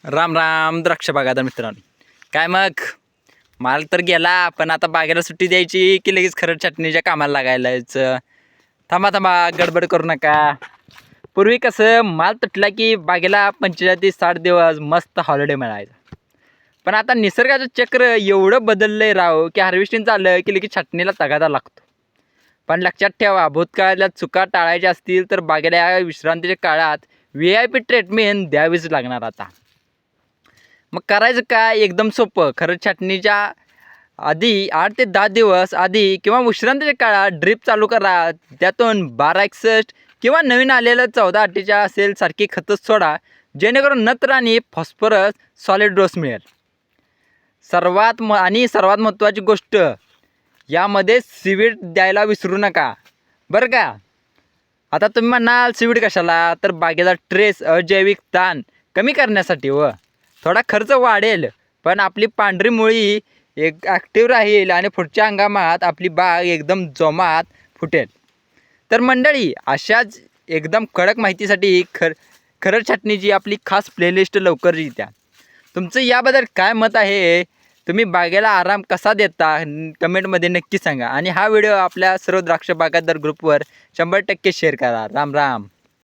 राम राम द्राक्ष बागायतदार मित्रांनो. काय मग माल तर गेला, पण आता बागेला सुट्टी द्यायची की लगेच खरड छाटणीच्या कामाला लागायलाच. थांबा थांबा, गडबड करू नका. पूर्वी कसं माल तुटला की बागेला 45 ते 60 दिवस मस्त हॉलिडे मिळायचा. पण आता निसर्गाचं चक्र एवढं बदललंय राव की हार्वेस्टिंग झालं की लगेच छाटणीला तगादा लागतो. पण लक्षात ठेवा, भूतकाळातल्या चुका टाळायच्या असतील तर बागेला या विश्रांतीच्या काळात VIP ट्रीटमेंट द्यावीच लागणार आता. मग करायचं काय? एकदम सोपं. खरं छाटणीच्या आधी 8 ते 10 दिवस आधी किंवा विश्रांतीच्या काळात ड्रीप चालू करा. त्यातून 1261 किंवा नवीन आलेलं 1448 असेल सारखी खतं सोडा, जेणेकरून नत्र आणि फॉस्फरस सॉलिड डोस मिळेल. सर्वात महत्त्वाची गोष्ट, यामध्ये सीवीड द्यायला विसरू नका बरं का. आता तुम्ही म्हणाल सीवीड कशाला, तर बागेचा ट्रेस अजैविक ताण कमी करण्यासाठी थोडा खर्च वाढेल, पण आपली पांढरी मुळी एक ॲक्टिव्ह राहील आणि पुढच्या हंगामात आपली बाग एकदम जोमात फुटेल. तर मंडळी, अशाच एकदम कडक माहितीसाठी खरड छाटणीची आपली खास प्लेलिस्ट लवकर येत्या. तुमचं याबद्दल काय मत आहे? तुम्ही बागेला आराम कसा देता? कमेंटमध्ये नक्की सांगा. आणि हा व्हिडिओ आपल्या सर्व द्राक्ष बागायतदार ग्रुपवर 100% शेअर करा. राम राम.